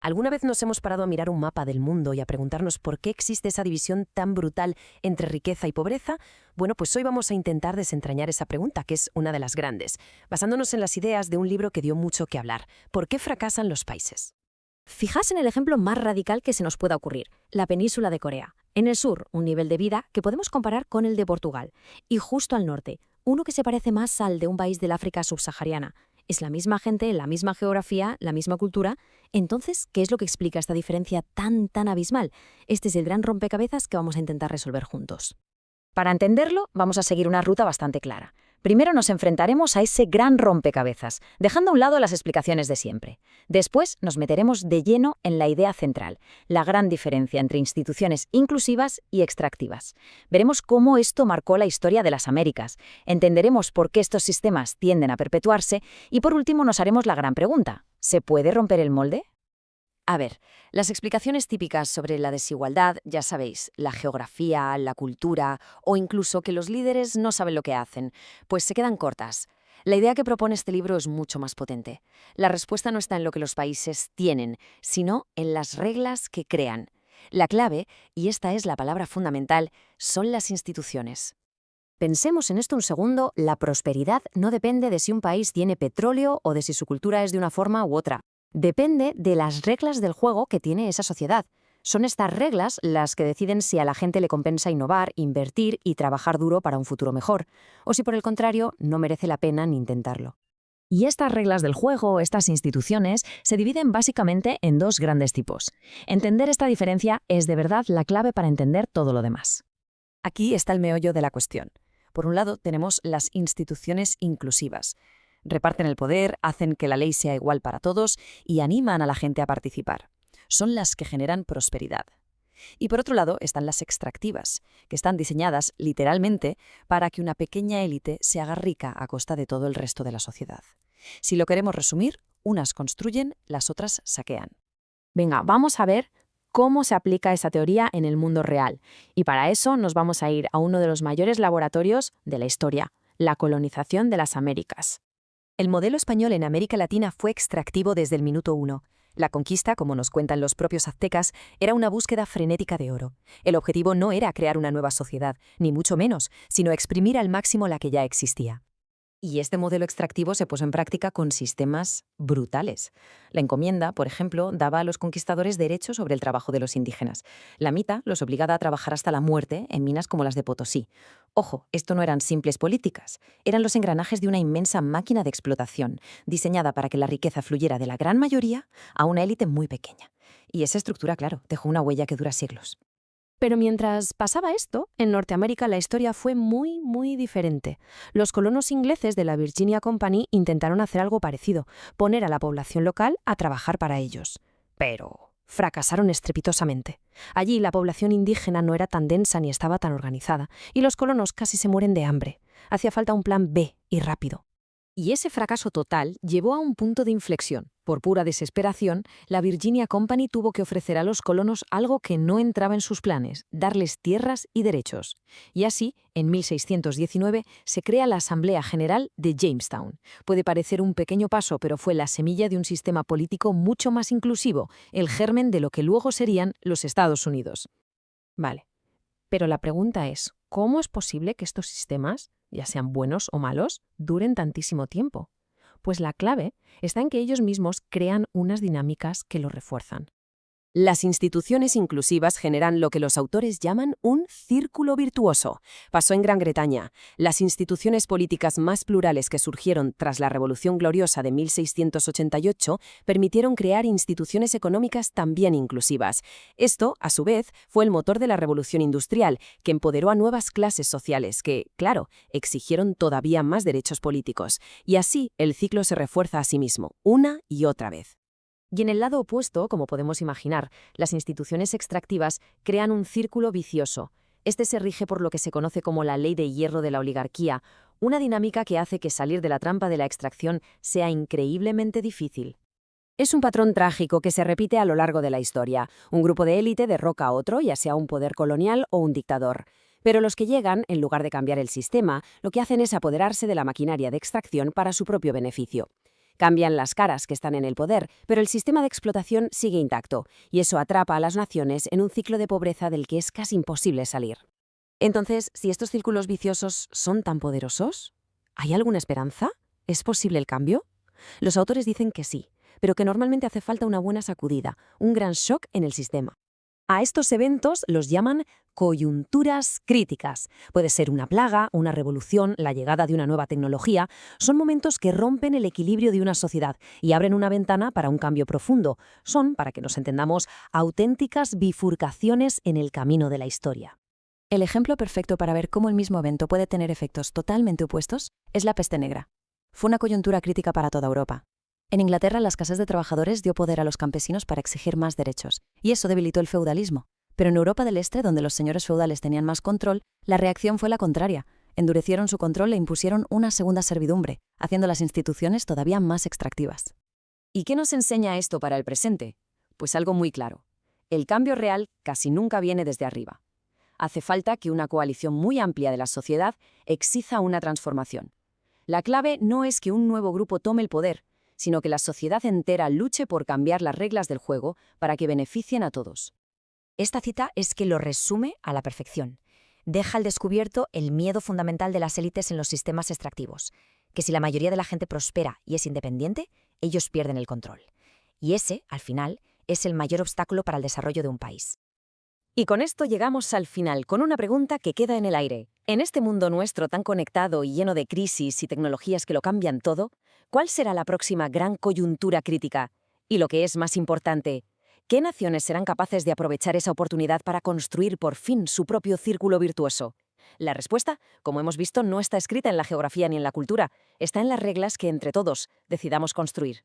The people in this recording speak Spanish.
¿Alguna vez nos hemos parado a mirar un mapa del mundo y a preguntarnos por qué existe esa división tan brutal entre riqueza y pobreza? Bueno, pues hoy vamos a intentar desentrañar esa pregunta, que es una de las grandes, basándonos en las ideas de un libro que dio mucho que hablar. ¿Por qué fracasan los países? Fijaos en el ejemplo más radical que se nos pueda ocurrir, la península de Corea. En el sur, un nivel de vida que podemos comparar con el de Portugal. Y justo al norte, uno que se parece más al de un país del África subsahariana. Es la misma gente, la misma geografía, la misma cultura. Entonces, ¿qué es lo que explica esta diferencia tan abismal? Este es el gran rompecabezas que vamos a intentar resolver juntos. Para entenderlo, vamos a seguir una ruta bastante clara. Primero nos enfrentaremos a ese gran rompecabezas, dejando a un lado las explicaciones de siempre. Después nos meteremos de lleno en la idea central, la gran diferencia entre instituciones inclusivas y extractivas. Veremos cómo esto marcó la historia de las Américas, entenderemos por qué estos sistemas tienden a perpetuarse y por último nos haremos la gran pregunta: ¿se puede romper el molde? A ver, las explicaciones típicas sobre la desigualdad, ya sabéis, la geografía, la cultura o incluso que los líderes no saben lo que hacen, pues se quedan cortas. La idea que propone este libro es mucho más potente. La respuesta no está en lo que los países tienen, sino en las reglas que crean. La clave, y esta es la palabra fundamental, son las instituciones. Pensemos en esto un segundo, la prosperidad no depende de si un país tiene petróleo o de si su cultura es de una forma u otra. Depende de las reglas del juego que tiene esa sociedad. Son estas reglas las que deciden si a la gente le compensa innovar, invertir y trabajar duro para un futuro mejor, o si por el contrario no merece la pena ni intentarlo. Y estas reglas del juego, estas instituciones, se dividen básicamente en dos grandes tipos. Entender esta diferencia es de verdad la clave para entender todo lo demás. Aquí está el meollo de la cuestión. Por un lado, tenemos las instituciones inclusivas. Reparten el poder, hacen que la ley sea igual para todos y animan a la gente a participar. Son las que generan prosperidad. Y por otro lado están las extractivas, que están diseñadas literalmente para que una pequeña élite se haga rica a costa de todo el resto de la sociedad. Si lo queremos resumir, unas construyen, las otras saquean. Venga, vamos a ver cómo se aplica esa teoría en el mundo real. Y para eso nos vamos a ir a uno de los mayores laboratorios de la historia, la colonización de las Américas. El modelo español en América Latina fue extractivo desde el minuto uno. La conquista, como nos cuentan los propios aztecas, era una búsqueda frenética de oro. El objetivo no era crear una nueva sociedad, ni mucho menos, sino exprimir al máximo la que ya existía. Y este modelo extractivo se puso en práctica con sistemas brutales. La encomienda, por ejemplo, daba a los conquistadores derechos sobre el trabajo de los indígenas. La mita los obligaba a trabajar hasta la muerte en minas como las de Potosí. Ojo, esto no eran simples políticas, eran los engranajes de una inmensa máquina de explotación, diseñada para que la riqueza fluyera de la gran mayoría a una élite muy pequeña. Y esa estructura, claro, dejó una huella que dura siglos. Pero mientras pasaba esto, en Norteamérica la historia fue muy diferente. Los colonos ingleses de la Virginia Company intentaron hacer algo parecido, poner a la población local a trabajar para ellos. Pero fracasaron estrepitosamente. Allí la población indígena no era tan densa ni estaba tan organizada, y los colonos casi se mueren de hambre. Hacía falta un plan B y rápido. Y ese fracaso total llevó a un punto de inflexión. Por pura desesperación, la Virginia Company tuvo que ofrecer a los colonos algo que no entraba en sus planes: darles tierras y derechos. Y así, en 1619, se crea la Asamblea General de Jamestown. Puede parecer un pequeño paso, pero fue la semilla de un sistema político mucho más inclusivo, el germen de lo que luego serían los Estados Unidos. Vale, pero la pregunta es, ¿cómo es posible que estos sistemas, ya sean buenos o malos, duren tantísimo tiempo? Pues la clave está en que ellos mismos crean unas dinámicas que lo refuerzan. Las instituciones inclusivas generan lo que los autores llaman un círculo virtuoso. Pasó en Gran Bretaña. Las instituciones políticas más plurales que surgieron tras la Revolución Gloriosa de 1688 permitieron crear instituciones económicas también inclusivas. Esto, a su vez, fue el motor de la Revolución Industrial, que empoderó a nuevas clases sociales que, claro, exigieron todavía más derechos políticos. Y así el ciclo se refuerza a sí mismo, una y otra vez. Y en el lado opuesto, como podemos imaginar, las instituciones extractivas crean un círculo vicioso. Este se rige por lo que se conoce como la ley de hierro de la oligarquía, una dinámica que hace que salir de la trampa de la extracción sea increíblemente difícil. Es un patrón trágico que se repite a lo largo de la historia. Un grupo de élite derroca a otro, ya sea un poder colonial o un dictador. Pero los que llegan, en lugar de cambiar el sistema, lo que hacen es apoderarse de la maquinaria de extracción para su propio beneficio. Cambian las caras que están en el poder, pero el sistema de explotación sigue intacto, y eso atrapa a las naciones en un ciclo de pobreza del que es casi imposible salir. Entonces, si estos círculos viciosos son tan poderosos, ¿hay alguna esperanza? ¿Es posible el cambio? Los autores dicen que sí, pero que normalmente hace falta una buena sacudida, un gran shock en el sistema. A estos eventos los llaman coyunturas críticas. Puede ser una plaga, una revolución, la llegada de una nueva tecnología. Son momentos que rompen el equilibrio de una sociedad y abren una ventana para un cambio profundo. Son, para que nos entendamos, auténticas bifurcaciones en el camino de la historia. El ejemplo perfecto para ver cómo el mismo evento puede tener efectos totalmente opuestos es la peste negra. Fue una coyuntura crítica para toda Europa. En Inglaterra, las casas de trabajadores dio poder a los campesinos para exigir más derechos, y eso debilitó el feudalismo. Pero en Europa del Este, donde los señores feudales tenían más control, la reacción fue la contraria. Endurecieron su control e impusieron una segunda servidumbre, haciendo las instituciones todavía más extractivas. ¿Y qué nos enseña esto para el presente? Pues algo muy claro. El cambio real casi nunca viene desde arriba. Hace falta que una coalición muy amplia de la sociedad exija una transformación. La clave no es que un nuevo grupo tome el poder, sino que la sociedad entera luche por cambiar las reglas del juego para que beneficien a todos. Esta cita es que lo resume a la perfección. Deja al descubierto el miedo fundamental de las élites en los sistemas extractivos, que si la mayoría de la gente prospera y es independiente, ellos pierden el control. Y ese, al final, es el mayor obstáculo para el desarrollo de un país. Y con esto llegamos al final, con una pregunta que queda en el aire. En este mundo nuestro tan conectado y lleno de crisis y tecnologías que lo cambian todo, ¿cuál será la próxima gran coyuntura crítica? Y lo que es más importante, ¿qué naciones serán capaces de aprovechar esa oportunidad para construir por fin su propio círculo virtuoso? La respuesta, como hemos visto, no está escrita en la geografía ni en la cultura, está en las reglas que entre todos decidamos construir.